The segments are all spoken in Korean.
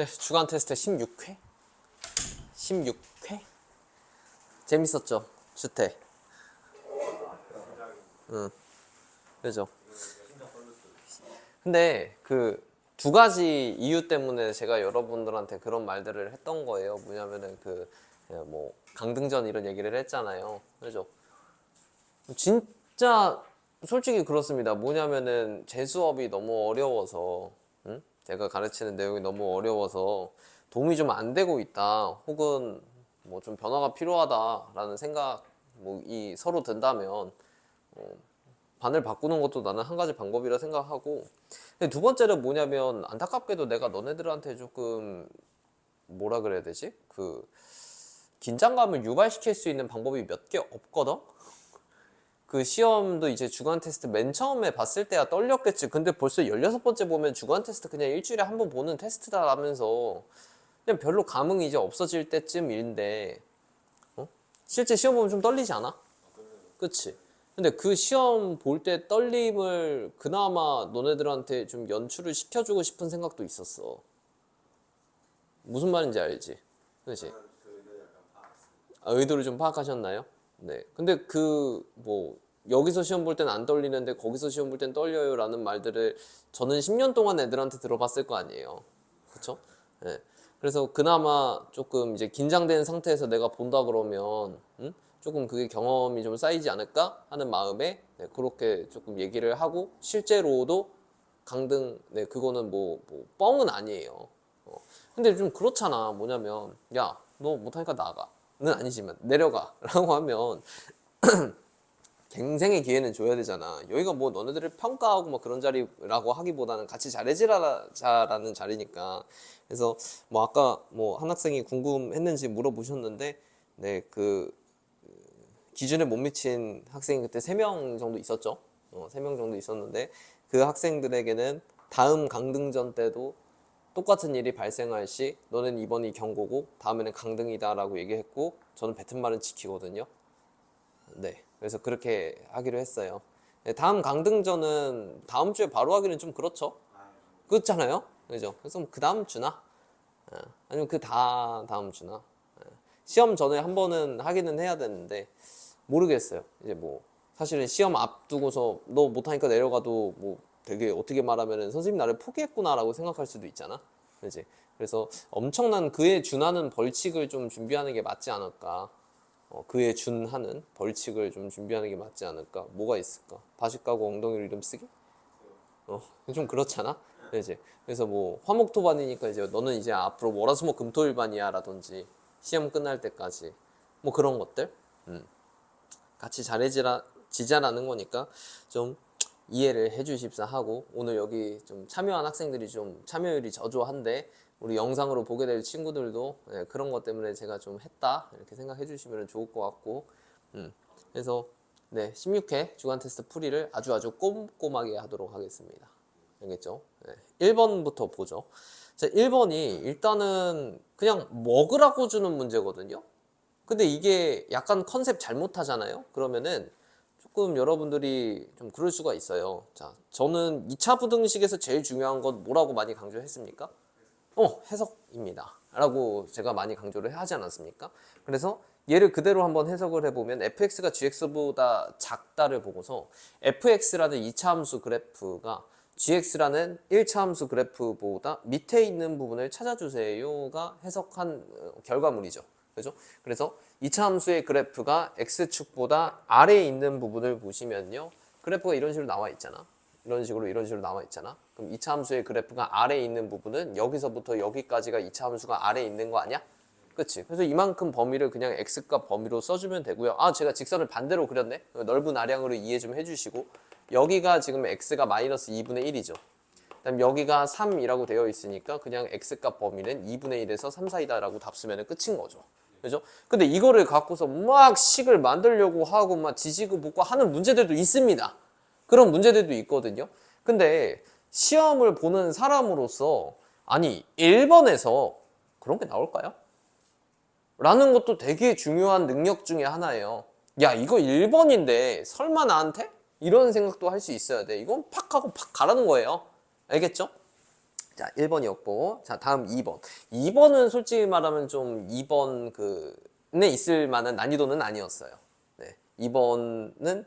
네, 주간 테스트 16회? 16회? 재밌었죠? 주태. 응, 그죠? 근데 그 두 가지 이유 때문에 제가 여러분들한테 그런 말들을 했던 거예요. 뭐냐면은 뭐 강등전 이런 얘기를 했잖아요. 그죠? 진짜 솔직히 그렇습니다. 뭐냐면은 제 수업이 너무 어려워서, 응? 제가 가르치는 내용이 너무 어려워서 도움이 좀 안 되고 있다. 혹은 뭐 좀 변화가 필요하다라는 생각이 서로 든다면 반을 바꾸는 것도 나는 한 가지 방법이라 생각하고, 근데 두 번째는 뭐냐면 안타깝게도 내가 너네들한테 조금 뭐라 그래야 되지? 긴장감을 유발시킬 수 있는 방법이 몇 개 없거든? 그 시험도 이제 주간 테스트 맨 처음에 봤을 때야 떨렸겠지. 근데 벌써 16번째 보면 주간 테스트 그냥 일주일에 한 번 보는 테스트다 라면서 그냥 별로 감흥이 이제 없어질 때쯤인데, 실제 시험 보면 좀 떨리지 않아? 그치? 근데 그 시험 볼 때 떨림을 그나마 너네들한테 좀 연출을 시켜주고 싶은 생각도 있었어. 무슨 말인지 알지? 그치? 의도를 좀 파악하셨나요? 네. 근데 여기서 시험 볼 땐 안 떨리는데 거기서 시험 볼 땐 떨려요 라는 말들을 저는 10년 동안 애들한테 들어봤을 거 아니에요. 그쵸? 네. 그래서 그나마 조금 이제 긴장된 상태에서 내가 본다 그러면, 조금 그게 경험이 좀 쌓이지 않을까 하는 마음에, 네, 그렇게 조금 얘기를 하고, 실제로도 강등, 네, 그거는 뭐 뻥은 아니에요. 근데 좀 그렇잖아. 뭐냐면, 야, 너 못하니까 나가. 는 아니지만, 내려가. 라고 하면, 갱생의 기회는 줘야 되잖아. 여기가 뭐 너네들을 평가하고 뭐 그런 자리라고 하기보다는 같이 잘해지라는 자리니까. 그래서 뭐 아까 뭐 한 학생이 궁금했는지 물어보셨는데, 네, 기준에 못 미친 학생이 그때 3명 정도 있었죠. 3명 정도 있었는데, 그 학생들에게는 다음 강등전 때도 똑같은 일이 발생할 시 너는 이번이 경고고 다음에는 강등이다라고 얘기했고, 저는 뱉은 말은 지키거든요. 네, 그래서 그렇게 하기로 했어요. 네, 다음 강등전은 다음 주에 바로 하기는 좀 그렇죠. 그렇잖아요. 그죠? 그래서 그 다음 주나, 아니면 다음 주나, 시험 전에 한 번은 하기는 해야 되는데 모르겠어요. 이제 뭐 사실은 시험 앞두고서 너 못하니까 내려가도 뭐 되게 어떻게 말하면은 선생님 나를 포기했구나라고 생각할 수도 있잖아. 그지? 그래서 엄청난 그에 준하는 벌칙을 좀 준비하는 게 맞지 않을까. 그에 준하는 벌칙을 좀 준비하는 게 맞지 않을까. 뭐가 있을까? 바지 까고 엉덩이로 이름 쓰기? 좀 그렇잖아. 이제 그래서 뭐 화목토반이니까 이제 너는 이제 앞으로 월화수목 금토일반이야 라든지 시험 끝날 때까지 뭐 그런 것들, 같이 지자라는 거니까 좀 이해를 해주십사 하고, 오늘 여기 좀 참여한 학생들이 좀 참여율이 저조한데 우리 영상으로 보게 될 친구들도, 네, 그런 것 때문에 제가 좀 했다 이렇게 생각해 주시면 좋을 것 같고, 그래서 네, 16회 주간 테스트 풀이를 아주 꼼꼼하게 하도록 하겠습니다. 알겠죠? 네, 1번부터 보죠. 자, 1번이 일단은 그냥 먹으라고 주는 문제거든요. 근데 이게 약간 컨셉 잘못하잖아요. 그러면은 조금 여러분들이 좀 그럴 수가 있어요. 자, 저는 2차 부등식에서 제일 중요한 건 뭐라고 많이 강조했습니까? 해석입니다. 라고 제가 많이 강조를 하지 않았습니까? 그래서 얘를 그대로 한번 해석을 해보면 fx가 gx보다 작다를 보고서 fx라는 2차 함수 그래프가 gx라는 1차 함수 그래프보다 밑에 있는 부분을 찾아주세요가 해석한 결과물이죠. 그죠? 그래서 2차 함수의 그래프가 x축보다 아래에 있는 부분을 보시면요, 그래프가 이런 식으로 나와 있잖아. 이런 식으로 나와 있잖아. 그럼 2차 함수의 그래프가 아래에 있는 부분은 여기서부터 여기까지가 2차 함수가 아래에 있는 거 아니야? 그치? 그래서 이만큼 범위를 그냥 x값 범위로 써주면 되고요. 제가 직선을 반대로 그렸네? 넓은 아량으로 이해 좀 해주시고, 여기가 지금 x가 마이너스 2분의 1이죠. 그다음 여기가 3이라고 되어 있으니까 그냥 x값 범위는 2분의 1에서 3 사이다 라고 답 쓰면 끝인 거죠. 그죠? 근데 이거를 갖고서 막 식을 만들려고 하고 막 지지고 볶고 하는 문제들도 있습니다. 그런 문제들도 있거든요. 근데 시험을 보는 사람으로서, 아니 1번에서 그런 게 나올까요? 라는 것도 되게 중요한 능력 중에 하나예요. 야, 이거 1번인데 설마 나한테? 이런 생각도 할 수 있어야 돼. 이건 팍 하고 팍 가라는 거예요. 알겠죠? 자, 1번이었고. 자, 다음 2번. 2번은 솔직히 말하면 좀 2번 에 있을 만한 난이도는 아니었어요. 네. 2번은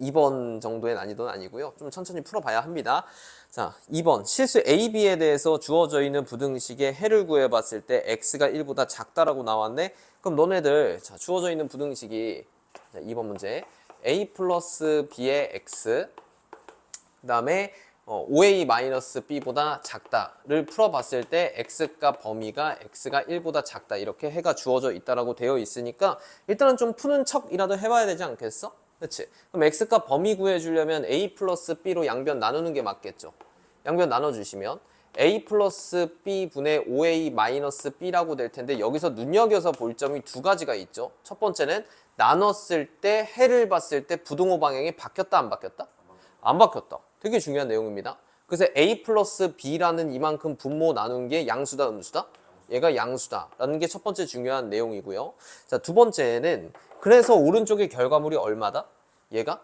2번 정도의 난이도는 아니고요. 좀 천천히 풀어봐야 합니다. 자, 2번. 실수 A, B에 대해서 주어져 있는 부등식의 해를 구해봤을 때 x가 1보다 작다라고 나왔네. 그럼 너네들 자, 주어져 있는 부등식이 자, 2번 문제. A 플러스 B의 x 그 다음에 5a-b보다 작다를 풀어봤을 때 x값 범위가 x가 1보다 작다 이렇게 해가 주어져 있다라고 되어 있으니까 일단은 좀 푸는 척이라도 해봐야 되지 않겠어? 그렇지? 그럼 x값 범위 구해주려면 a 플러스 b로 양변 나누는 게 맞겠죠? 양변 나눠주시면 a 플러스 b분의 5a 마이너스 b라고 될 텐데 여기서 눈여겨서 볼 점이 두 가지가 있죠. 첫 번째는 나눴을 때 해를 봤을 때 부등호 방향이 바뀌었다 안 바뀌었다? 안 바뀌었다. 되게 중요한 내용입니다. 그래서 a 플러스 b라는 이만큼 분모 나눈 게 양수다 음수다? 얘가 양수다라는 게 첫 번째 중요한 내용이고요. 자, 두 번째는 그래서 오른쪽의 결과물이 얼마다? 얘가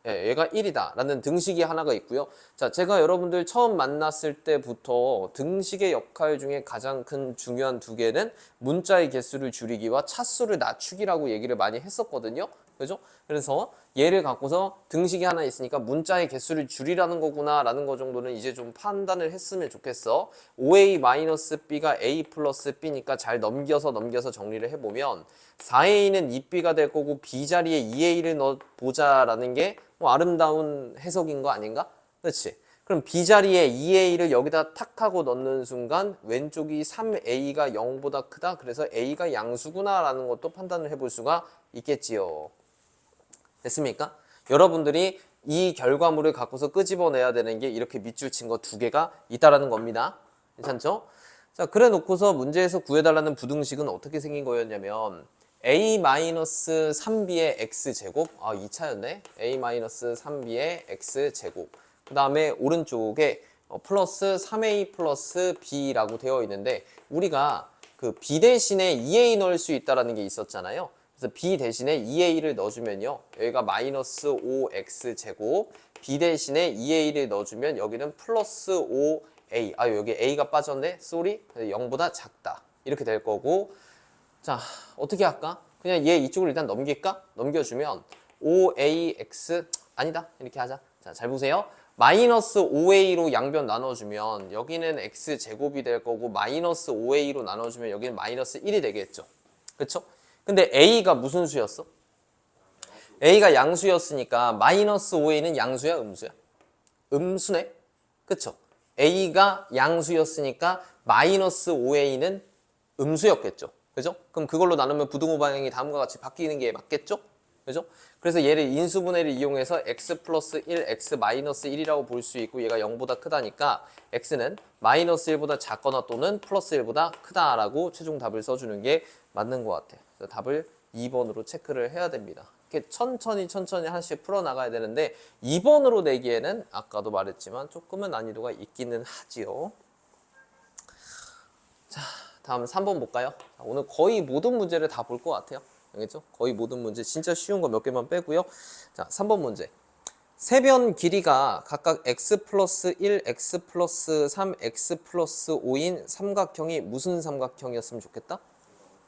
1이다 라는 등식이 하나가 있고요. 자, 제가 여러분들 처음 만났을 때부터 등식의 역할 중에 가장 큰 중요한 두 개는 문자의 개수를 줄이기와 차수를 낮추기라고 얘기를 많이 했었거든요. 그죠? 그래서 얘를 갖고서 등식이 하나 있으니까 문자의 개수를 줄이라는 거구나 라는 거 정도는 이제 좀 판단을 했으면 좋겠어. 5a-b가 a 플러스 b니까 잘 넘겨서 정리를 해보면 4a는 2b가 될 거고 b 자리에 2a를 넣어보자라는 게 뭐 아름다운 해석인 거 아닌가? 그렇지? 그럼 b 자리에 2a를 여기다 탁 하고 넣는 순간 왼쪽이 3a가 0보다 크다. 그래서 a가 양수구나 라는 것도 판단을 해볼 수가 있겠지요. 됐습니까? 여러분들이 이 결과물을 갖고서 끄집어내야 되는 게 이렇게 밑줄 친 거 두 개가 있다라는 겁니다. 괜찮죠? 자, 그래 놓고서 문제에서 구해달라는 부등식은 어떻게 생긴 거였냐면 a-3b의 x제곱 2차였네. a-3b의 x제곱 그 다음에 오른쪽에 플러스 3a 플러스 b라고 되어 있는데 우리가 그 b 대신에 2a 넣을 수 있다는 게 있었잖아요. 그래서 b 대신에 2a를 넣어주면요. 여기가 마이너스 5x제곱 b 대신에 2a를 넣어주면 여기는 플러스 5a 여기 a가 빠졌네. 쏘리 0보다 작다. 이렇게 될 거고 자, 어떻게 할까? 그냥 얘 이쪽으로 일단 넘길까? 넘겨주면 5ax 아니다. 이렇게 하자. 자, 잘 보세요. 마이너스 5a로 양변 나눠주면 여기는 x제곱이 될 거고 마이너스 5a로 나눠주면 여기는 마이너스 1이 되겠죠. 그쵸? 근데 a가 무슨 수였어? a가 양수였으니까 마이너스 5a는 양수야 음수야? 음수네? 그쵸? a가 양수였으니까 마이너스 5a는 음수였겠죠. 그죠? 그럼 그걸로 나누면 부등호 방향이 다음과 같이 바뀌는 게 맞겠죠? 그죠? 그래서 얘를 인수분해를 이용해서 x 플러스 1, x 마이너스 1이라고 볼 수 있고 얘가 0보다 크다니까 x는 마이너스 1보다 작거나 또는 플러스 1보다 크다라고 최종 답을 써주는 게 맞는 것 같아. 그래서 답을 2번으로 체크를 해야 됩니다. 이렇게 천천히 하나씩 풀어나가야 되는데 2번으로 내기에는 아까도 말했지만 조금은 난이도가 있기는 하지요. 자, 다음 3번 볼까요? 오늘 거의 모든 문제를 다 볼 것 같아요. 알겠죠? 거의 모든 문제 진짜 쉬운 거 몇 개만 빼고요. 자, 3번 문제. 세변 길이가 각각 x 플러스 1, x 플러스 3, x 플러스 5인 삼각형이 무슨 삼각형이었으면 좋겠다?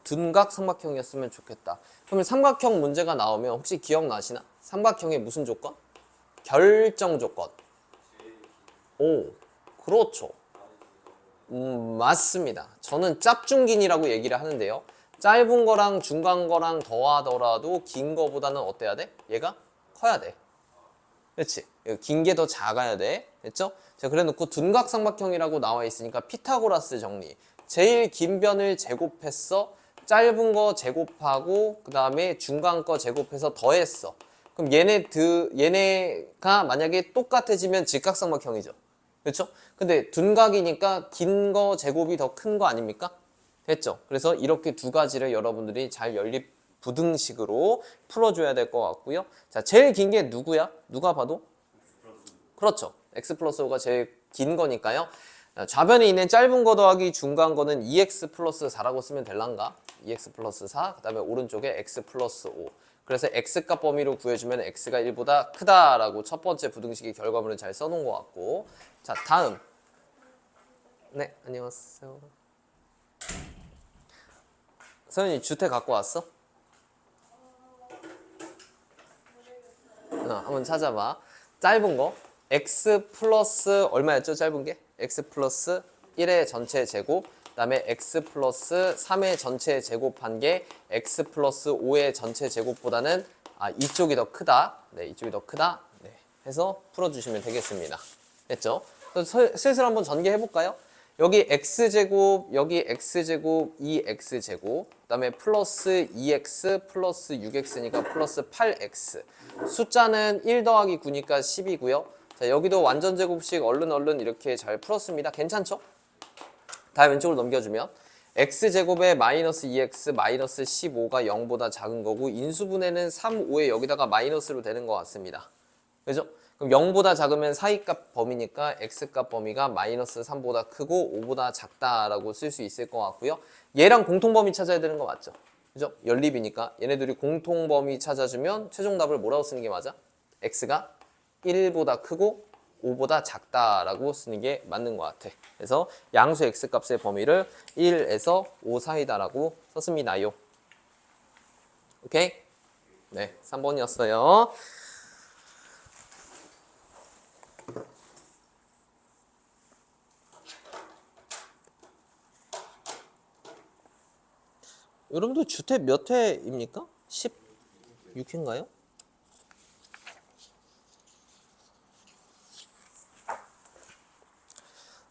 둔각 삼각형이었으면 좋겠다. 그러면 삼각형 문제가 나오면 혹시 기억나시나? 삼각형의 무슨 조건? 결정 조건. 오, 그렇죠. 맞습니다. 저는 짭중긴이라고 얘기를 하는데요. 짧은 거랑 중간 거랑 더하더라도 긴 거보다는 어때야 돼? 얘가 커야 돼. 그렇지? 긴 게 더 작아야 돼. 됐죠? 자, 그래 놓고 둔각삼각형이라고 나와 있으니까 피타고라스 정리. 제일 긴 변을 제곱했어. 짧은 거 제곱하고 그 다음에 중간 거 제곱해서 더했어. 그럼 얘네가 만약에 똑같아지면 직각삼각형이죠. 그렇죠? 근데 둔각이니까 긴 거 제곱이 더 큰 거 아닙니까? 됐죠? 그래서 이렇게 두 가지를 여러분들이 잘 연립 부등식으로 풀어줘야 될 것 같고요. 자, 제일 긴 게 누구야? 누가 봐도? 그렇죠. x 플러스 5가 제일 긴 거니까요. 좌변에 있는 짧은 거 더하기 중간 거는 2x 플러스 4라고 쓰면 될란가? 2x 플러스 4, 그 다음에 오른쪽에 x 플러스 5. 그래서 x값 범위로 구해주면 x가 1보다 크다라고 첫 번째 부등식의 결과물을 잘 써놓은 것 같고 자, 다음 네, 안녕하세요. 서현이 주택 갖고 왔어? 한번 찾아봐. 짧은 거 x 플러스 얼마였죠? 짧은 게 x 플러스 1의 전체 제곱, 그다음에 x 플러스 3의 전체 제곱한 게 x 플러스 5의 전체 제곱보다는 이쪽이 더 크다. 네, 이쪽이 더 크다. 네, 해서 풀어주시면 되겠습니다. 됐죠? 그래서 슬슬 한번 전개해 볼까요? 여기 x제곱, 여기 x제곱, 2x제곱, 그 다음에 플러스 2x 플러스 6x니까 플러스 8x. 숫자는 1 더하기 9니까 10이고요. 자, 여기도 완전제곱식 얼른 이렇게 잘 풀었습니다. 괜찮죠? 다음 왼쪽으로 넘겨주면 x제곱에 마이너스 2x 마이너스 15가 0보다 작은 거고 인수분해는 3, 5에 여기다가 마이너스로 되는 것 같습니다. 그죠? 그럼 0보다 작으면 사이값 범위니까 x값 범위가 마이너스 3보다 크고 5보다 작다라고 쓸 수 있을 것 같고요. 얘랑 공통범위 찾아야 되는 거 맞죠? 그죠? 연립이니까 얘네들이 공통범위 찾아주면 최종 답을 뭐라고 쓰는 게 맞아? x가 1보다 크고 5보다 작다라고 쓰는 게 맞는 것 같아. 그래서 양수 x값의 범위를 1에서 5 사이다라고 썼습니다요. 오케이? 네, 3번이었어요. 여러분들 주택 몇 회입니까? 16회인가요?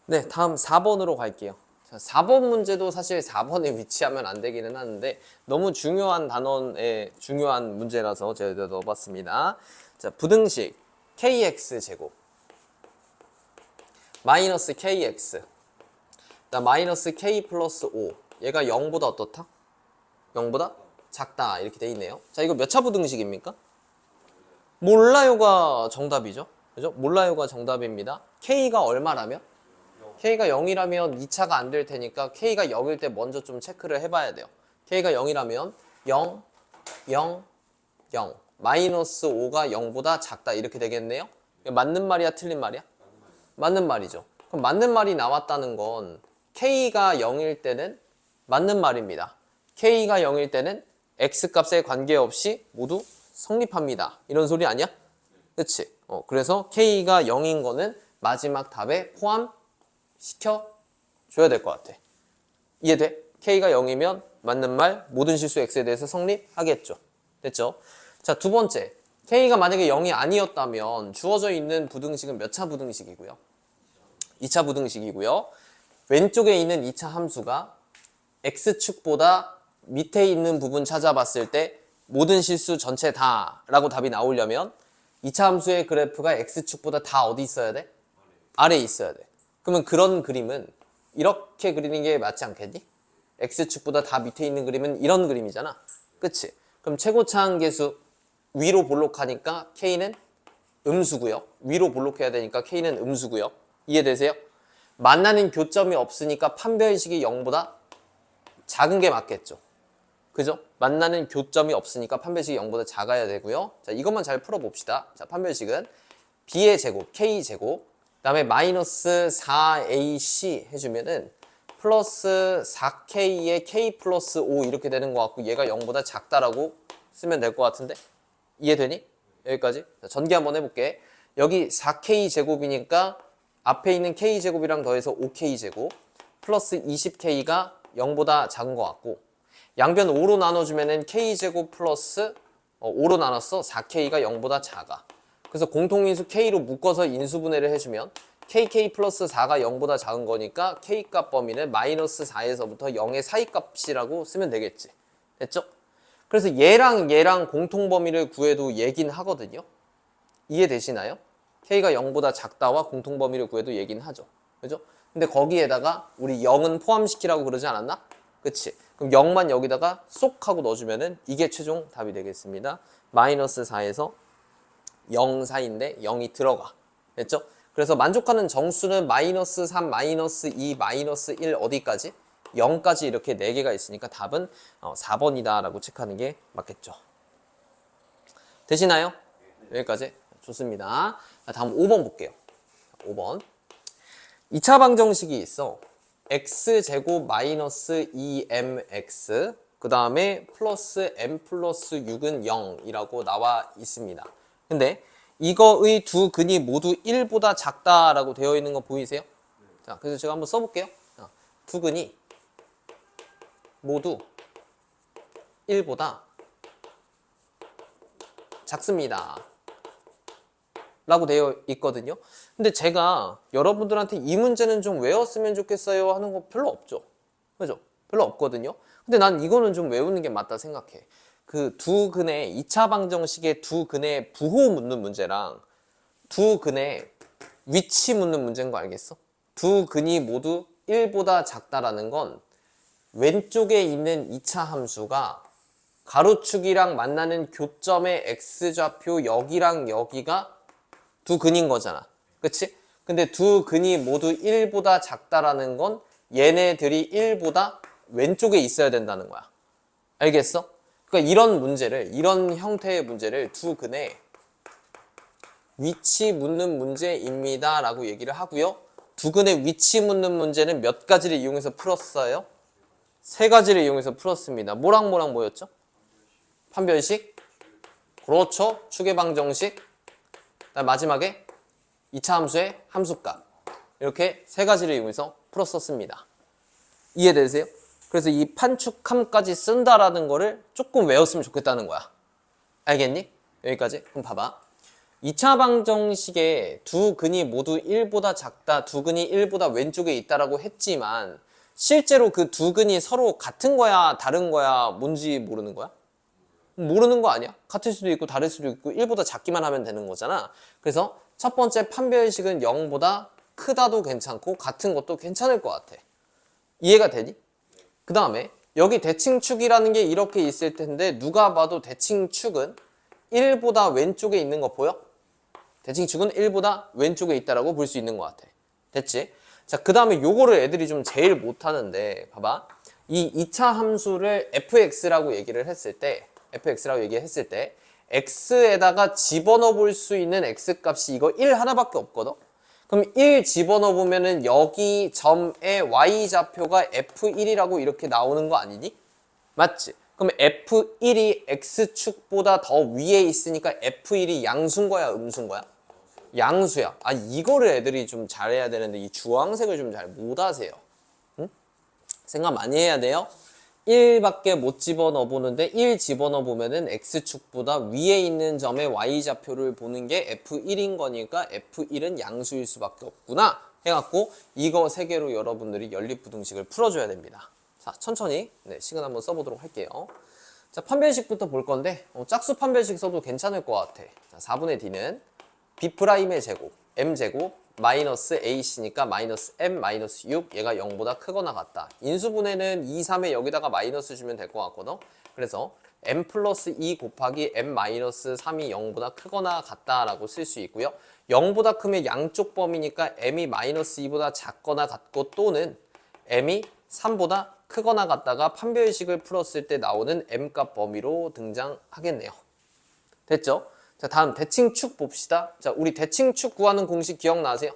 네, 다음 4번으로 갈게요. 자, 4번 문제도 사실 4번에 위치하면 안 되기는 하는데 너무 중요한 단원의 중요한 문제라서 제가 넣어봤습니다. 자, 부등식 kx제곱 마이너스 kx 마이너스 k 플러스 5 얘가 0보다 어떻다? 0보다 작다 이렇게 돼 있네요. 자, 이거 몇 차 부등식입니까? 몰라요가 정답이죠. 그죠? 몰라요가 정답입니다. k가 얼마라면? k가 0이라면 2차가 안 될 테니까 k가 0일 때 먼저 좀 체크를 해봐야 돼요. k가 0이라면 0, 0, 0 마이너스 5가 0보다 작다 이렇게 되겠네요. 맞는 말이야 틀린 말이야? 맞는 말이죠. 그럼 맞는 말이 나왔다는 건 k가 0일 때는 맞는 말입니다. k가 0일 때는 x값에 관계없이 모두 성립합니다. 이런 소리 아니야? 그치? 그래서 k가 0인 거는 마지막 답에 포함시켜줘야 될 것 같아. 이해돼? k가 0이면 맞는 말 모든 실수 x에 대해서 성립하겠죠. 됐죠? 자, 두 번째. k가 만약에 0이 아니었다면 주어져 있는 부등식은 몇 차 부등식이고요? 2차 부등식이고요. 왼쪽에 있는 2차 함수가 x축보다 밑에 있는 부분 찾아봤을 때 모든 실수 전체 다 라고 답이 나오려면 2차 함수의 그래프가 x축보다 다 어디 있어야 돼? 아래에 있어야 돼. 그러면 그런 그림은 이렇게 그리는 게 맞지 않겠니? x축보다 다 밑에 있는 그림은 이런 그림이잖아. 그치? 그럼 최고차항계수 위로 볼록하니까 k는 음수고요. 위로 볼록해야 되니까 k는 음수고요. 이해되세요? 만나는 교점이 없으니까 판별식이 0보다 작은 게 맞겠죠. 그죠? 만나는 교점이 없으니까 판별식이 0보다 작아야 되고요. 자, 이것만 잘 풀어봅시다. 자, 판별식은 b의 제곱, k제곱, 그 다음에 마이너스 4ac 해주면은 플러스 4k에 k 플러스 5 이렇게 되는 것 같고 얘가 0보다 작다라고 쓰면 될 것 같은데 이해되니? 여기까지? 자, 전개 한번 해볼게. 여기 4k 제곱이니까 앞에 있는 k 제곱이랑 더해서 5k 제곱 플러스 20k가 0보다 작은 것 같고 양변 5로 나눠주면은 k제곱 플러스 5로 나눴어. 4k가 0보다 작아. 그래서 공통인수 k로 묶어서 인수분해를 해주면 kk 플러스 4가 0보다 작은 거니까 k값 범위는 마이너스 4에서부터 0의 사이값이라고 쓰면 되겠지. 됐죠? 그래서 얘랑 공통 범위를 구해도 얘긴 하거든요. 이해되시나요? k가 0보다 작다와 공통 범위를 구해도 얘긴 하죠. 그죠? 근데 거기에다가 우리 0은 포함시키라고 그러지 않았나? 그치? 그럼 0만 여기다가 쏙 하고 넣어주면은 이게 최종 답이 되겠습니다. 마이너스 4에서 0 사이인데 0이 들어가. 됐죠? 그래서 만족하는 정수는 마이너스 3, 마이너스 2, 마이너스 1 어디까지? 0까지 이렇게 4개가 있으니까 답은 4번이다 라고 체크하는 게 맞겠죠. 되시나요? 여기까지? 좋습니다. 다음 5번 볼게요. 5번. 2차 방정식이 있어. x제곱 마이너스 2mx 그 다음에 플러스 m 플러스 6은 0이라고 나와 있습니다. 근데 이거의 두 근이 모두 1보다 작다라고 되어 있는 거 보이세요? 자, 그래서 제가 한번 써볼게요. 두 근이 모두 1보다 작습니다. 라고 되어 있거든요. 근데 제가 여러분들한테 이 문제는 좀 외웠으면 좋겠어요 하는 거 별로 없죠. 그죠? 별로 없거든요. 근데 난 이거는 좀 외우는 게 맞다 생각해. 그 두 근의 2차 방정식의 두 근의 부호 묻는 문제랑 두 근의 위치 묻는 문제인 거 알겠어? 두 근이 모두 1보다 작다라는 건 왼쪽에 있는 2차 함수가 가로축이랑 만나는 교점의 x좌표 여기랑 여기가 두 근인 거잖아. 그치? 근데 두 근이 모두 1보다 작다라는 건 얘네들이 1보다 왼쪽에 있어야 된다는 거야. 알겠어? 그러니까 이런 형태의 문제를 두 근의 위치 묻는 문제입니다 라고 얘기를 하고요. 두 근의 위치 묻는 문제는 몇 가지를 이용해서 풀었어요? 세 가지를 이용해서 풀었습니다. 뭐랑 뭐였죠? 판별식, 그렇죠. 추계방정식, 마지막에 2차 함수의 함수값. 이렇게 세 가지를 이용해서 풀었었습니다. 이해되세요? 그래서 이 판축함까지 쓴다라는 거를 조금 외웠으면 좋겠다는 거야. 알겠니? 여기까지. 그럼 봐봐. 2차 방정식에 두 근이 모두 1보다 작다, 두 근이 1보다 왼쪽에 있다라고 했지만 실제로 그 두 근이 서로 같은 거야, 다른 거야, 뭔지 모르는 거야? 모르는 거 아니야? 같을 수도 있고 다를 수도 있고 1보다 작기만 하면 되는 거잖아. 그래서 첫 번째 판별식은 0보다 크다도 괜찮고 같은 것도 괜찮을 것 같아. 이해가 되니? 그 다음에 여기 대칭축이라는 게 이렇게 있을 텐데 누가 봐도 대칭축은 1보다 왼쪽에 있는 거 보여? 대칭축은 1보다 왼쪽에 있다라고 볼 수 있는 것 같아. 됐지? 자, 그 다음에 요거를 애들이 좀 제일 못하는데 봐봐. 이 2차 함수를 fx라고 얘기를 했을 때 x에다가 집어넣어 볼 수 있는 x값이 이거 1 하나밖에 없거든? 그럼 1 집어넣어 보면은 여기 점의 y좌표가 f1이라고 이렇게 나오는 거 아니니? 맞지? 그럼 f1이 x축보다 더 위에 있으니까 f1이 양수인 거야, 음수인 거야? 양수야. 아, 이거를 애들이 좀 잘해야 되는데 이 주황색을 좀 잘 못하세요. 응? 생각 많이 해야 돼요. 1밖에 못 집어넣어 보는데 1 집어넣어 보면은 x축보다 위에 있는 점의 y좌표를 보는 게 f1인 거니까 f1은 양수일 수밖에 없구나 해갖고 이거 세 개로 여러분들이 연립부등식을 풀어줘야 됩니다. 자, 천천히 시간 한번 써보도록 할게요. 자, 판별식부터 볼 건데 짝수 판별식 써도 괜찮을 것 같아. 자, 4분의 d는 b'의 제곱, m제곱, 마이너스 ac니까 마이너스 m 마이너스 6 얘가 0보다 크거나 같다. 인수분해는 2, 3에 여기다가 마이너스 주면 될 것 같거든. 그래서 m 플러스 2 곱하기 m 마이너스 3이 0보다 크거나 같다라고 쓸 수 있고요. 0보다 크면 양쪽 범위니까 m이 마이너스 2보다 작거나 같고 또는 m이 3보다 크거나 같다가 판별식을 풀었을 때 나오는 m값 범위로 등장하겠네요. 됐죠? 자, 다음 대칭축 봅시다. 자, 우리 대칭축 구하는 공식 기억나세요?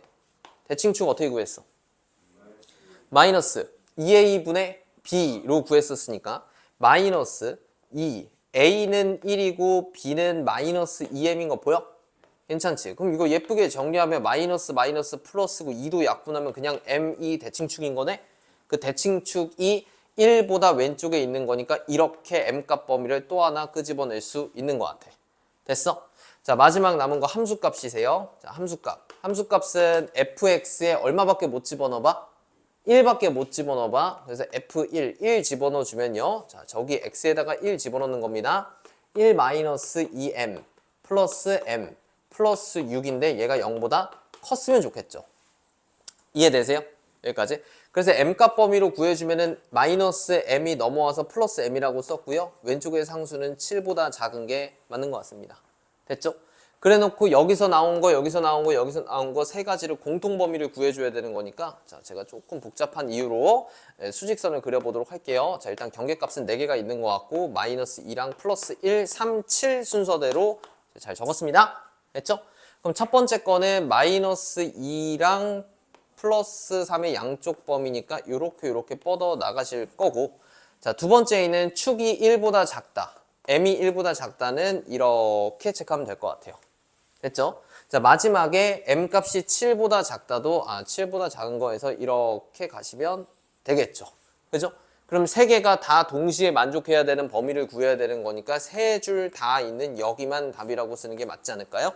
대칭축 어떻게 구했어? 마이너스 2a분의 b로 구했었으니까 마이너스 2 a는 1이고 b는 마이너스 2m인 거 보여? 괜찮지? 그럼 이거 예쁘게 정리하면 마이너스 마이너스 플러스고 2도 약분하면 그냥 m2 대칭축인 거네? 그 대칭축이 1보다 왼쪽에 있는 거니까 이렇게 m값 범위를 또 하나 끄집어낼 수 있는 것 같아. 됐어? 자, 마지막 남은 거 함수값이세요. 자, 함수값. 함수값은 fx에 얼마밖에 못 집어넣어봐? 1밖에 못 집어넣어봐. 그래서 f1, 1 집어넣어 주면요. 자, 저기 x에다가 1 집어넣는 겁니다. 1 마이너스 2m 플러스 m 플러스 6인데 얘가 0보다 컸으면 좋겠죠. 이해되세요? 여기까지. 그래서 m값 범위로 구해주면은 마이너스 m이 넘어와서 플러스 m이라고 썼고요. 왼쪽의 상수는 7보다 작은 게 맞는 것 같습니다. 됐죠? 그래 놓고 여기서 나온 거, 여기서 나온 거, 여기서 나온 거 세 가지를 공통 범위를 구해줘야 되는 거니까 자, 제가 조금 복잡한 이유로 수직선을 그려보도록 할게요. 자, 일단 경계값은 4개가 있는 것 같고 마이너스 2랑 플러스 1, 3, 7 순서대로 잘 적었습니다. 됐죠? 그럼 첫 번째 거는 마이너스 2랑 플러스 3의 양쪽 범위니까 요렇게 뻗어 나가실 거고, 자, 두 번째 A는 축이 1보다 작다. M이 1보다 작다는 이렇게 체크하면 될 것 같아요. 됐죠? 자, 마지막에 M 값이 7보다 작다도 7보다 작은 거에서 이렇게 가시면 되겠죠. 그죠? 그럼 세 개가 다 동시에 만족해야 되는 범위를 구해야 되는 거니까 세 줄 다 있는 여기만 답이라고 쓰는 게 맞지 않을까요?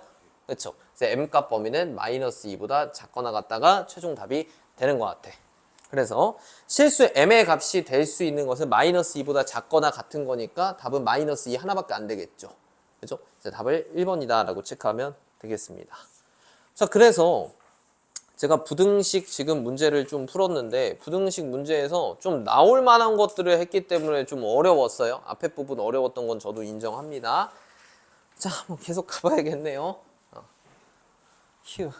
그렇죠? 그래서 M 값 범위는 마이너스 2보다 작거나 같다가 최종 답이 되는 것 같아. 그래서 실수 M의 값이 될 수 있는 것은 마이너스 2보다 작거나 같은 거니까 답은 마이너스 2 하나밖에 안 되겠죠. 그죠? 답을 1번이다 라고 체크하면 되겠습니다. 자, 그래서 제가 부등식 지금 문제를 좀 풀었는데 부등식 문제에서 좀 나올 만한 것들을 했기 때문에 좀 어려웠어요. 앞에 부분 어려웠던 건 저도 인정합니다. 자, 뭐 계속 가봐야겠네요. 휴.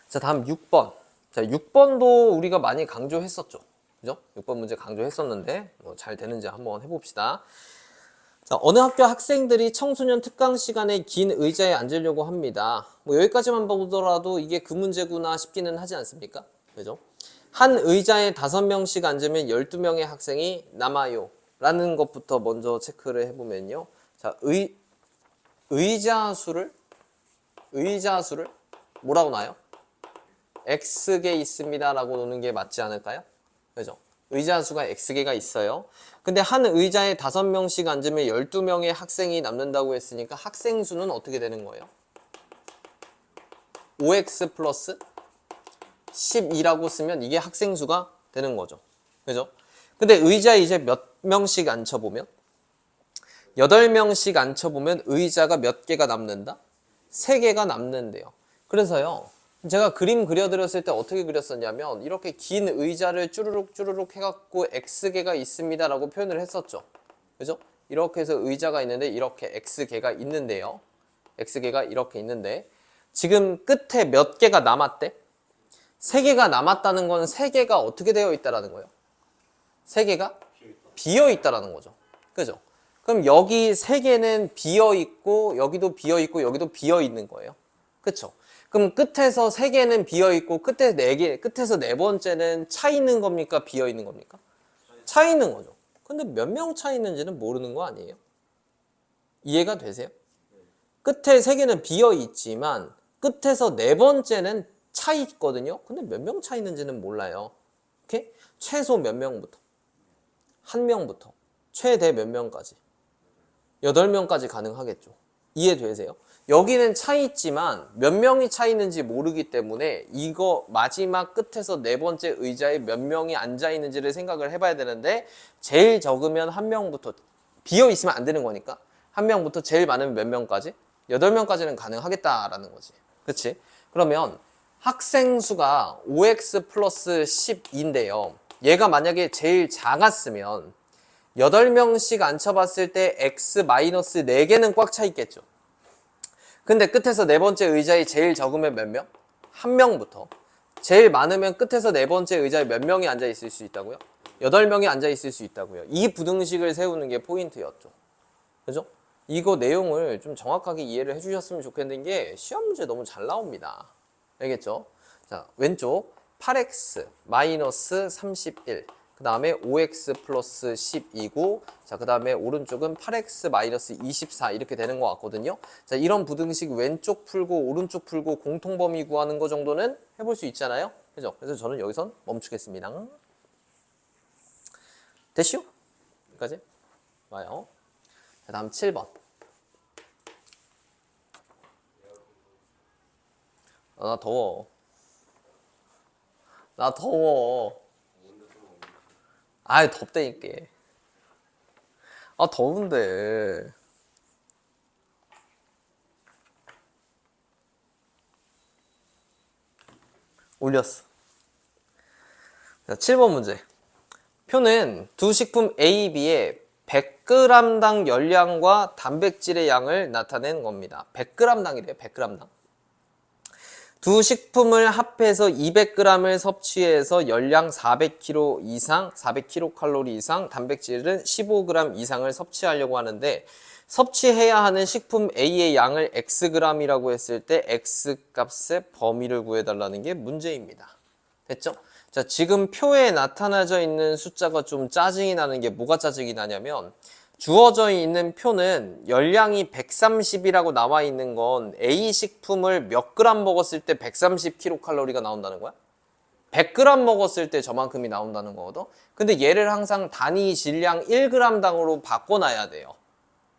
자, 다음 6번. 자, 6번도 우리가 많이 강조했었죠. 그죠? 6번 문제 강조했었는데 뭐 잘 되는지 한번 해봅시다. 자, 어느 학교 학생들이 청소년 특강 시간에 긴 의자에 앉으려고 합니다. 뭐 여기까지만 보더라도 이게 그 문제구나 싶기는 하지 않습니까? 그죠? 한 의자에 5명씩 앉으면 12명의 학생이 남아요. 라는 것부터 먼저 체크를 해보면요. 자, 의자 수를 뭐라고 나요? X개 있습니다 라고 놓는 게 맞지 않을까요? 그죠? 의자 수가 X개가 있어요. 근데 한 의자에 5명씩 앉으면 12명의 학생이 남는다고 했으니까 학생 수는 어떻게 되는 거예요? 5X 플러스 12라고 쓰면 이게 학생 수가 되는 거죠. 그죠? 근데 의자에 이제 몇 명씩 앉혀보면 8명씩 앉혀보면 의자가 몇 개가 남는다? 3개가 남는데요. 그래서요. 제가 그림 그려드렸을 때 어떻게 그렸었냐면 이렇게 긴 의자를 쭈루룩 해갖고 X개가 있습니다 라고 표현을 했었죠. 그죠? 이렇게 해서 의자가 있는데 이렇게 X개가 있는데요. X개가 이렇게 있는데 지금 끝에 몇 개가 남았대? 3개가 남았다는 건 3개가 어떻게 되어 있다라는 거예요? 3개가 비어 있다라는 거죠. 그죠? 그럼 여기 3개는 비어 있고 여기도 비어 있고 여기도 비어 있는 거예요. 그쵸? 그럼 끝에서 3개는 비어 있고 끝에 4개, 끝에서 네 번째는 차 있는 겁니까? 비어 있는 겁니까? 차 있는 거죠. 근데 몇 명 차 있는지는 모르는 거 아니에요? 이해가 되세요? 끝에 3개는 비어 있지만 끝에서 네 번째는 차 있거든요. 근데 몇 명 차 있는지는 몰라요. 오케이? 최소 몇 명부터? 1명부터 최대 몇 명까지? 8명까지 가능하겠죠. 이해되세요? 여기는 차 있지만 몇 명이 차 있는지 모르기 때문에 이거 마지막 끝에서 네 번째 의자에 몇 명이 앉아 있는지를 생각을 해봐야 되는데 제일 적으면 1명부터 비어 있으면 안 되는 거니까 1명부터 제일 많으면 몇 명까지? 8명까지는 가능하겠다라는 거지. 그치? 그러면 학생 수가 5x 플러스 10인데요. 얘가 만약에 제일 작았으면 8명씩 앉혀봤을 때 x 마이너스 4개는 꽉 차 있겠죠. 근데 끝에서 네 번째 의자에 제일 적으면 몇 명? 1명부터. 제일 많으면 끝에서 네 번째 의자에 몇 명이 앉아 있을 수 있다고요? 8명이 앉아 있을 수 있다고요. 이 부등식을 세우는 게 포인트였죠. 그죠? 이거 내용을 좀 정확하게 이해를 해주셨으면 좋겠는 게 시험 문제 너무 잘 나옵니다. 알겠죠? 자, 왼쪽 8x 마이너스 31. 그 다음에 5x 플러스 12고, 자, 그 다음에 오른쪽은 8x 마이너스 24 이렇게 되는 것 같거든요. 자, 이런 부등식 왼쪽 풀고 오른쪽 풀고 공통범위 구하는 거 정도는 해볼 수 있잖아요. 그죠? 그래서 저는 여기선 멈추겠습니다. 됐슈? 여기까지 와요. 자, 다음 7번. 나 더워. 나 더워. 아이, 덥다니까. 아, 더운데. 올렸어. 자, 7번 문제. 표는 두 식품 A, B에 100g당 열량과 단백질의 양을 나타낸 겁니다. 100g당이래요. 100g당. 두 식품을 합해서 200g을 섭취해서 열량 400kcal 이상, 400kcal 이상, 단백질은 15g 이상을 섭취하려고 하는데 섭취해야 하는 식품 A의 양을 Xg이라고 했을 때 X값의 범위를 구해달라는 게 문제입니다. 됐죠? 자, 지금 표에 나타나져 있는 숫자가 좀 짜증이 나는 게 뭐가 짜증이 나냐면 주어져 있는 표는 열량이 130이라고 나와 있는 건 A 식품을 몇 그램 먹었을 때 130kcal가 나온다는 거야? 100g 먹었을 때 저만큼이 나온다는 거거든? 근데 얘를 항상 단위 질량 1g당으로 바꿔놔야 돼요.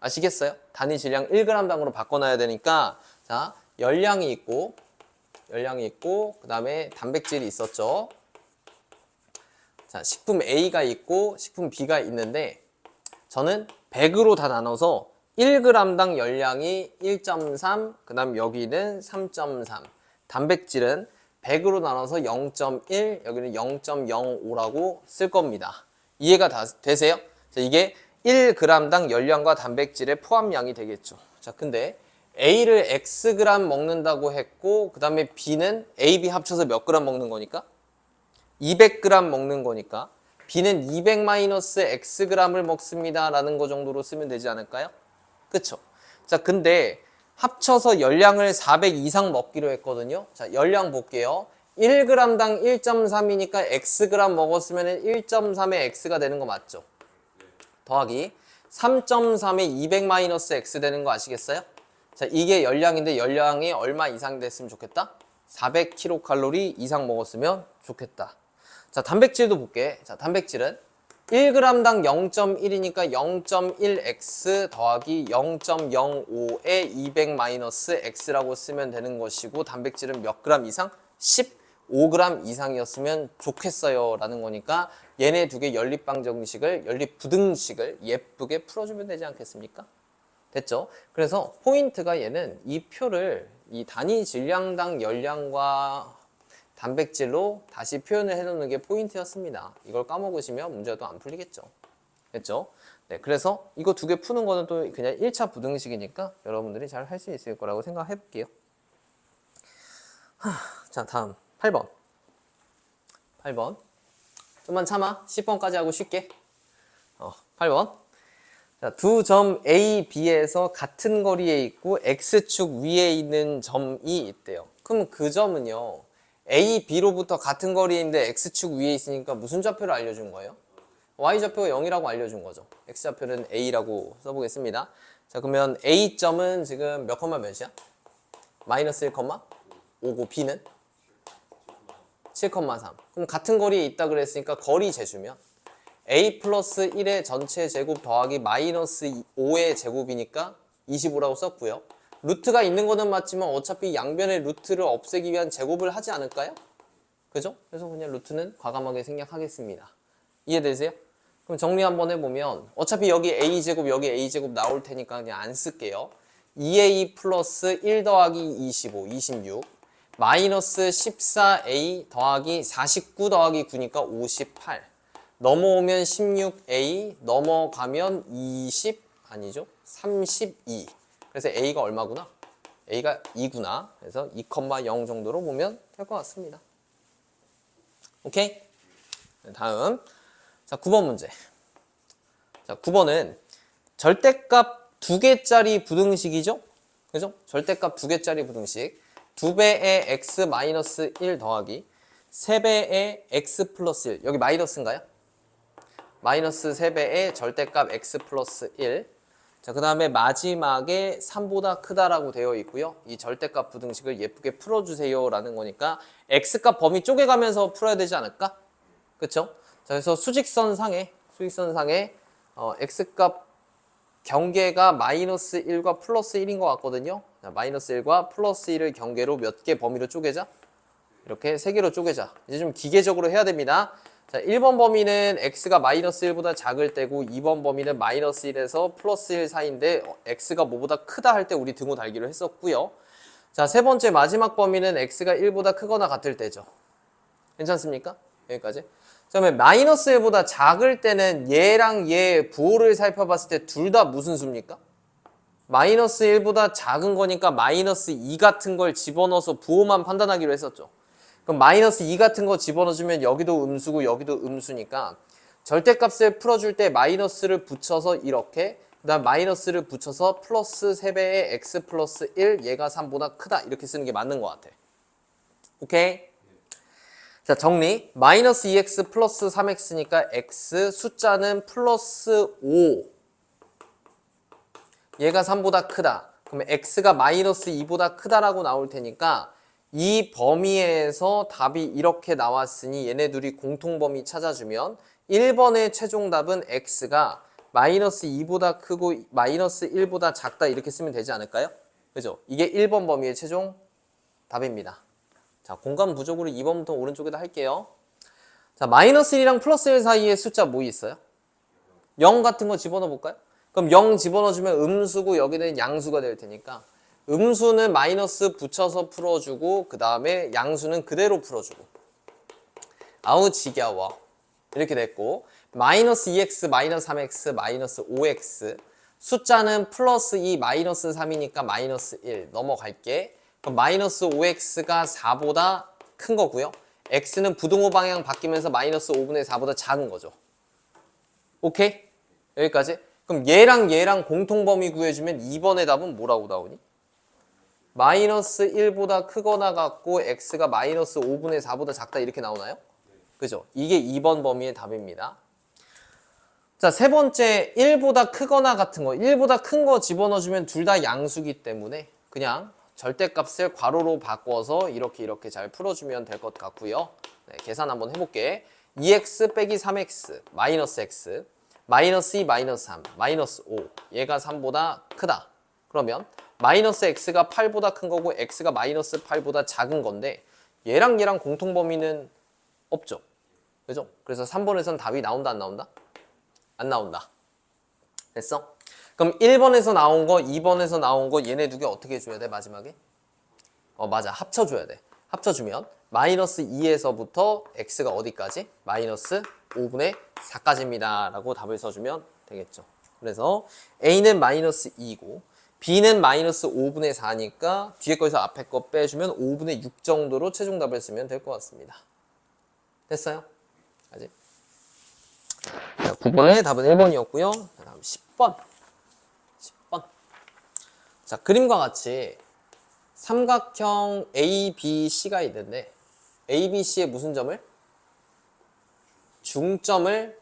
아시겠어요? 단위 질량 1g당으로 바꿔놔야 되니까 자, 열량이 있고 그 다음에 단백질이 있었죠. 자, 식품 A가 있고 식품 B가 있는데 저는 100으로 다 나눠서 1g당 열량이 1.3, 그 다음 여기는 3.3. 단백질은 100으로 나눠서 0.1, 여기는 0.05라고 쓸 겁니다. 이해가 다 되세요? 자, 이게 1g당 열량과 단백질의 포함량이 되겠죠. 자, 근데 A를 Xg 먹는다고 했고, 그 다음에 B는 A, B 합쳐서 몇 g 먹는 거니까? 200g 먹는 거니까 B는 200-Xg을 먹습니다 라는 거 정도로 쓰면 되지 않을까요? 그쵸? 자, 근데 합쳐서 열량을 400 이상 먹기로 했거든요. 자, 열량 볼게요. 1g당 1.3이니까 Xg 먹었으면 1.3의 X가 되는 거 맞죠? 더하기 3.3의 200-X 되는 거 아시겠어요? 자, 이게 열량인데 열량이 얼마 이상 됐으면 좋겠다? 400kcal 이상 먹었으면 좋겠다. 자, 단백질도 볼게. 자, 단백질은 1g당 0.1이니까 0.1x 더하기 0.05의 200-x라고 쓰면 되는 것이고 단백질은 몇 g 이상? 15g 이상이었으면 좋겠어요 라는 거니까 얘네 두 개 연립방정식을, 연립부등식을 예쁘게 풀어주면 되지 않겠습니까? 됐죠? 그래서 포인트가 얘는 이 표를 이 단위 질량당 열량과 단백질로 다시 표현을 해놓는 게 포인트였습니다. 이걸 까먹으시면 문제가 또 안 풀리겠죠. 됐죠? 네, 그래서 이거 두 개 푸는 거는 또 그냥 1차 부등식이니까 여러분들이 잘 할 수 있을 거라고 생각해 볼게요. 자, 다음 8번. 8번. 좀만 참아. 10번까지 하고 쉽게. 8번. 자, 두 점 A, B에서 같은 거리에 있고 X축 위에 있는 점이 있대요. 그럼 그 점은요. A, B로부터 같은 거리에 있는데 X축 위에 있으니까 무슨 좌표를 알려준 거예요? Y좌표가 0이라고 알려준 거죠. X좌표는 A라고 써보겠습니다. 자, 그러면 A점은 지금 몇 컴마 몇이야? 마이너스 1,5고 B는 7,3. 그럼 같은 거리에 있다 그랬으니까 거리 재주면 A 플러스 1의 전체 제곱 더하기 마이너스 5의 제곱이니까 25라고 썼고요. 루트가 있는 거는 맞지만 어차피 양변의 루트를 없애기 위한 제곱을 하지 않을까요? 그죠? 그래서 그냥 루트는 과감하게 생략하겠습니다. 이해되세요? 그럼 정리 한번 해보면 어차피 여기 A제곱 여기 A제곱 나올 테니까 그냥 안 쓸게요. 2A 플러스 1 더하기 25, 26 마이너스 14A 더하기 49 더하기 9니까 58 넘어오면 16A 넘어가면 20 아니죠? 32 그래서 A가 얼마구나? A가 2구나. 그래서 2,0 정도로 보면 될 것 같습니다. 오케이? 다음. 자, 9번 문제. 자, 9번은 절대값 2개짜리 부등식이죠? 그죠? 절대값 2개짜리 부등식. 2배의 x-1 더하기 3배의 x 플러스 1. 여기 마이너스인가요? 마이너스 3배의 절대값 x 플러스 1. 자, 그 다음에 마지막에 3보다 크다라고 되어 있고요. 이 절대값 부등식을 예쁘게 풀어주세요 라는 거니까 x값 범위 쪼개가면서 풀어야 되지 않을까? 그쵸? 자, 그래서 수직선상에 x값 경계가 마이너스 1과 플러스 1인 것 같거든요. 자, 마이너스 1과 플러스 1을 경계로 몇 개 범위로 쪼개자? 이렇게 3개로 쪼개자. 이제 좀 기계적으로 해야 됩니다. 자, 1번 범위는 x가 마이너스 1보다 작을 때고 2번 범위는 마이너스 1에서 플러스 1 사이인데 x가 뭐보다 크다 할 때 우리 등호 달기로 했었고요. 자, 세 번째 마지막 범위는 x가 1보다 크거나 같을 때죠. 괜찮습니까? 여기까지. 그다음에 마이너스 1보다 작을 때는 얘랑 얘 부호를 살펴봤을 때 둘 다 무슨 수입니까? 마이너스 1보다 작은 거니까 마이너스 2 같은 걸 집어넣어서 부호만 판단하기로 했었죠. 그럼 마이너스 2 같은 거 집어넣어주면 여기도 음수고 여기도 음수니까 절대값을 풀어줄 때 마이너스를 붙여서 이렇게, 그 다음 마이너스를 붙여서 플러스 3배의 x 플러스 1 얘가 3보다 크다 이렇게 쓰는 게 맞는 것 같아. 오케이? 자, 정리. 마이너스 2x 플러스 3x니까 x 숫자는 플러스 5 얘가 3보다 크다. 그러면 x가 마이너스 2보다 크다라고 나올 테니까 이 범위에서 답이 이렇게 나왔으니 얘네 둘이 공통범위 찾아주면 1번의 최종 답은 x가 마이너스 2보다 크고 마이너스 1보다 작다 이렇게 쓰면 되지 않을까요? 그죠? 이게 1번 범위의 최종 답입니다. 자, 공간 부족으로 2번부터 오른쪽에다 할게요. 자, 마이너스 1이랑 플러스 1 사이에 숫자 뭐 있어요? 0 같은 거 집어넣어 볼까요? 그럼 0 집어넣어주면 음수고 여기는 양수가 될 테니까 음수는 마이너스 붙여서 풀어주고 그 다음에 양수는 그대로 풀어주고 아우 지겨워 이렇게 됐고 마이너스 2x 마이너스 3x 마이너스 5x 숫자는 플러스 2 마이너스 3이니까 마이너스 1 넘어갈게. 그럼 마이너스 5x가 4보다 큰 거고요. x는 부등호 방향 바뀌면서 마이너스 5분의 4보다 작은 거죠. 오케이? 여기까지? 그럼 얘랑 공통범위 구해주면 2번의 답은 뭐라고 나오니? 마이너스 1보다 크거나 같고 x가 마이너스 5분의 4보다 작다 이렇게 나오나요? 그죠? 이게 2번 범위의 답입니다. 자, 세 번째 1보다 크거나 같은 거 1보다 큰 거 집어넣어주면 둘 다 양수기 때문에 그냥 절대값을 괄호로 바꿔서 이렇게 잘 풀어주면 될 것 같고요. 네, 계산 한번 해볼게. 2x 빼기 3x 마이너스 x 마이너스 2 마이너스 3 마이너스 5 얘가 3보다 크다. 그러면 마이너스 x가 8보다 큰 거고 x가 마이너스 8보다 작은 건데 얘랑 공통범위는 없죠. 그죠? 그래서 3번에서는 답이 나온다 안 나온다? 안 나온다. 됐어? 그럼 1번에서 나온 거 2번에서 나온 거 얘네 두 개 어떻게 해줘야 돼 마지막에? 맞아 합쳐줘야 돼. 합쳐주면 마이너스 2에서부터 x가 어디까지? 마이너스 5분의 4까지입니다 라고 답을 써주면 되겠죠. 그래서 a는 마이너스 2고 b는 마이너스 5분의 4니까 뒤에 거에서 앞에 거 빼주면 5분의 6 정도로 최종 답을 쓰면 될 것 같습니다. 됐어요? 아직? 자, 9번의 답은 1번이었고요. 다음 10번. 자, 그림과 같이 삼각형 ABC가 있는데 ABC의 무슨 점을? 중점을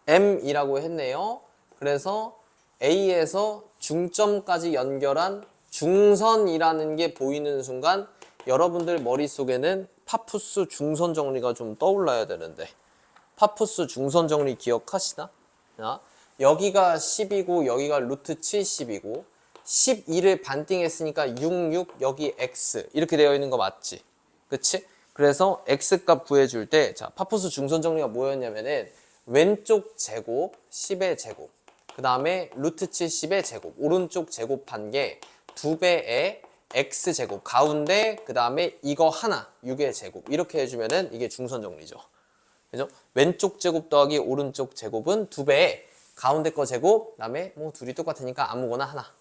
M이라고 했네요. 그래서 A에서 중점까지 연결한 중선이라는 게 보이는 순간 여러분들 머릿속에는 파푸스 중선 정리가 좀 떠올라야 되는데 파푸스 중선 정리 기억하시나? 자, 여기가 10이고 여기가 루트 70이고 12를 반띵했으니까 66 여기 x 이렇게 되어 있는 거 맞지? 그치? 그래서 x값 구해줄 때 자, 파푸스 중선 정리가 뭐였냐면은 왼쪽 제곱 10의 제곱 그 다음에 루트 70의 제곱 오른쪽 제곱한 게 2배의 x제곱 가운데 그 다음에 이거 하나 6의 제곱 이렇게 해주면은 이게 중선 정리죠. 그죠? 왼쪽 제곱 더하기 오른쪽 제곱은 2배의 가운데 거 제곱 그 다음에 뭐 둘이 똑같으니까 아무거나 하나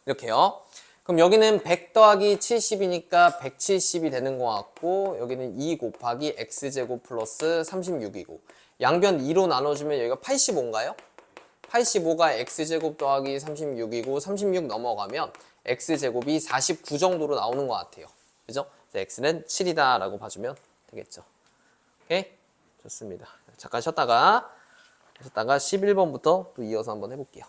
이렇게요. 그럼 여기는 100 더하기 70이니까 170이 되는 것 같고 여기는 2 곱하기 x제곱 플러스 36이고 양변 2로 나눠주면 여기가 85인가요? 85가 x제곱 더하기 36이고 36 넘어가면 x제곱이 49 정도로 나오는 것 같아요. 그죠? x는 7이다 라고 봐주면 되겠죠. 오케이? 좋습니다. 잠깐 쉬었다가 11번부터 또 이어서 한번 해볼게요.